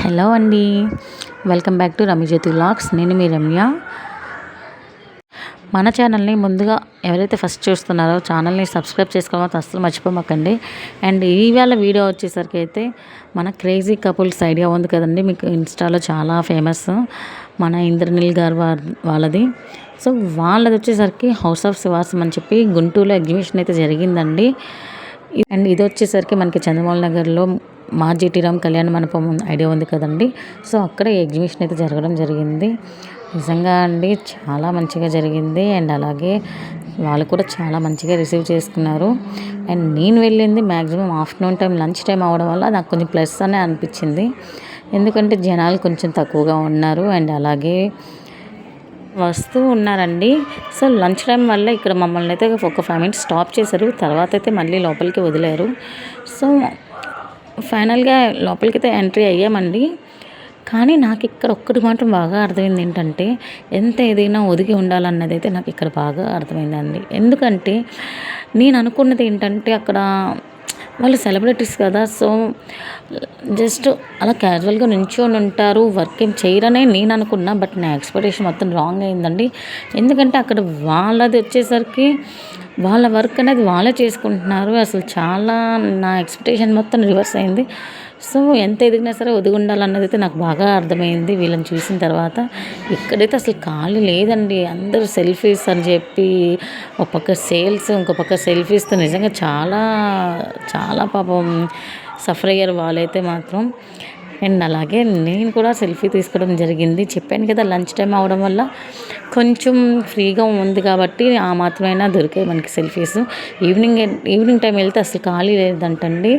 Hello అండి. Welcome back to Ramyajyothi vlogs. నేను మీ రమ్య. మన ఛానల్ని ముందుగా ఎవరైతే ఫస్ట్ చూస్తున్నారో ఛానల్ని సబ్స్క్రైబ్ చేసుకోవడం అస్సలు మర్చిపోమాకండి. అండ్ ఇవాళ వీడియో వచ్చేసరికి అయితే మన క్రేజీ కపుల్స్ ఐడియా ఉంది కదండి, మీకు ఇన్స్టాలో చాలా ఫేమస్ మన ఇంద్రనీల్ గారు వాళ్ళది. సో వాళ్ళది వచ్చేసరికి హౌస్ ఆఫ్ శివాసం అని చెప్పి గుంటూరులో ఎగ్జిబిషన్ అయితే జరిగిందండి. అండ్ ఇది వచ్చేసరికి మనకి చంద్రమౌళి నగర్లో మా జీటీ రామ్ కళ్యాణ మండపం ఐడియా ఉంది కదండి. సో అక్కడ ఎగ్జిబిషన్ అయితే జరగడం జరిగింది. నిజంగా అండి చాలా మంచిగా జరిగింది. అండ్ అలాగే వాళ్ళు కూడా చాలా మంచిగా రిసీవ్ చేసుకున్నారు. అండ్ నేను వెళ్ళింది maximum afternoon time, lunch time అవ్వడం వల్ల నాకు కొంచెం ప్లస్ అనే అనిపించింది. ఎందుకంటే జనాలు కొంచెం తక్కువగా ఉన్నారు. అండ్ అలాగే వస్తూ ఉన్నారండి. సో లంచ్ టైం వల్ల ఇక్కడ మమ్మల్ని అయితే ఒక 5 minutes స్టాప్ చేశారు. తర్వాత అయితే మళ్ళీ లోపలికి వదిలేరు. సో ఫైనల్గా లోపలికి అయితే ఎంట్రీ అయ్యామండి. కానీ నాకు ఇక్కడ ఒక్కటి మాత్రం బాగా అర్థమైంది ఏంటంటే, ఎంత ఏదైనా ఒదిగి ఉండాలన్నది అయితే నాకు ఇక్కడ బాగా అర్థమైందండి. ఎందుకంటే నేను అనుకున్నది ఏంటంటే, అక్కడ వాళ్ళు సెలబ్రిటీస్ కదా, సో జస్ట్ అలా క్యాజువల్గా నించొని ఉంటారు, వర్క్ ఏం చేయరనే నేను అనుకున్నా. బట్ నా ఎక్స్పెక్టేషన్ మొత్తం రాంగ్ అయిందండి. ఎందుకంటే అక్కడ వాళ్ళది వచ్చేసరికి వాళ్ళ వర్క్ అనేది వాళ్ళే చేసుకుంటున్నారు. అసలు చాలా నా ఎక్స్పెక్టేషన్ మొత్తం రివర్స్ అయింది. సో ఎంత ఎదిగినా సరే ఒదిగి ఉండాలన్నది అయితే నాకు బాగా అర్థమైంది వీళ్ళని చూసిన తర్వాత. ఇక్కడైతే అసలు ఖాళీ లేదండి. అందరూ సెల్ఫీస్ అని చెప్పి ఒక పక్క సేల్స్, ఇంకో పక్క సెల్ఫీస్తో నిజంగా చాలా చాలా పాపం సఫర్ అయ్యారు వాళ్ళైతే మాత్రం. అండ్ అలాగే నేను కూడా సెల్ఫీ తీసుకోవడం జరిగింది. చెప్పాను కదా, లంచ్ టైం అవడం వల్ల కొంచెం ఫ్రీగా ఉంది కాబట్టి ఆ మాత్రమైనా దొరికాయి మనకి సెల్ఫీస్. ఈవినింగ్ టైం వెళ్తే అసలు ఖాళీ లేదంటండి.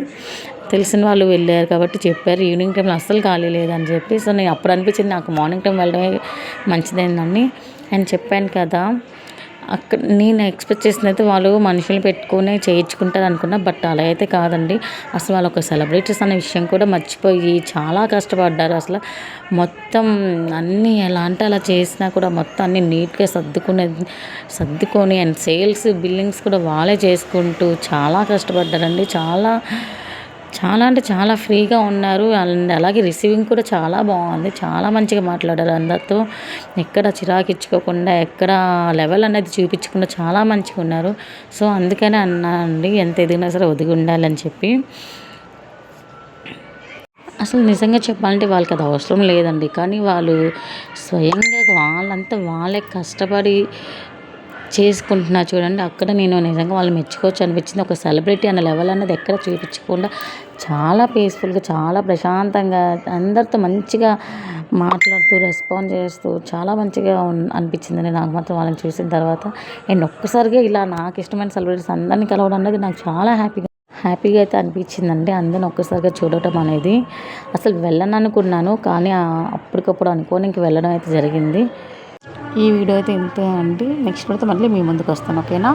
తెలిసిన వాళ్ళు వెళ్ళారు కాబట్టి చెప్పారు, ఈవినింగ్ టైంలో అస్సలు ఖాళీ లేదని చెప్పి. సో నేను అప్పుడు అనిపించింది నాకు మార్నింగ్ టైం వెళ్ళడమే మంచిదైందని. అండ్ చెప్పాను కదా, అక్కడ నేను ఎక్స్పెక్ట్ చేసినైతే వాళ్ళు మనుషులు పెట్టుకుని చేయించుకుంటారు అనుకున్నా. బట్ అలా అయితే కాదండి. అసలు వాళ్ళు ఒక సెలబ్రిటీస్ అనే విషయం కూడా మర్చిపోయి చాలా కష్టపడ్డారు. అసలు మొత్తం అన్నీ ఎలా అంటే అలా చేసినా కూడా మొత్తం అన్నీ నీట్గా సర్దుకొని అండ్ సేల్స్ బిల్లింగ్స్ కూడా వాళ్ళే చేసుకుంటూ చాలా కష్టపడ్డారండి. చాలా అంటే చాలా ఫ్రీగా ఉన్నారు. అండ్ అలాగే రిసీవింగ్ కూడా చాలా బాగుంది. చాలా మంచిగా మాట్లాడారు అందరితో. ఎక్కడ చిరాకు ఇచ్చుకోకుండా, ఎక్కడ లెవెల్ అనేది చూపించకుండా చాలా మంచిగా ఉన్నారు. సో అందుకనే అన్నా అండి, ఎంత ఎదిగినా సరే ఒదిగి ఉండాలని చెప్పి. అసలు నిజంగా చెప్పాలంటే వాళ్ళకి అది అవసరం లేదండి. కానీ వాళ్ళు స్వయంగా వాళ్ళంతా వాళ్ళే కష్టపడి చేసుకుంటున్నారు చూడండి. అక్కడ నేను నిజంగా వాళ్ళు మెచ్చుకోవచ్చు అనిపించింది. ఒక సెలబ్రిటీ అన్న లెవెల్ అన్నది ఎక్కడ చూపించకుండా చాలా పీస్ఫుల్గా, చాలా ప్రశాంతంగా అందరితో మంచిగా మాట్లాడుతూ రెస్పాండ్ చేస్తూ చాలా మంచిగా అనిపించిందండి నాకు మాత్రం వాళ్ళని చూసిన తర్వాత. అండ్ ఒక్కసారిగా ఇలా నాకు ఇష్టమైన సెలబ్రిటీస్ అందరినీ కలవడం అనేది నాకు చాలా హ్యాపీగా అయితే అనిపించిందండి. అందరిని ఒక్కసారిగా చూడటం అనేది. అసలు వెళ్ళను అనుకున్నాను, కానీ అప్పటికప్పుడు అనుకోని ఇంక వెళ్ళడం అయితే జరిగింది. ఈ వీడియో అయితే ఇంతే అండి. నెక్స్ట్ వీడియోతో మళ్ళీ మీ ముందుకు వస్తాను. ఓకేనా?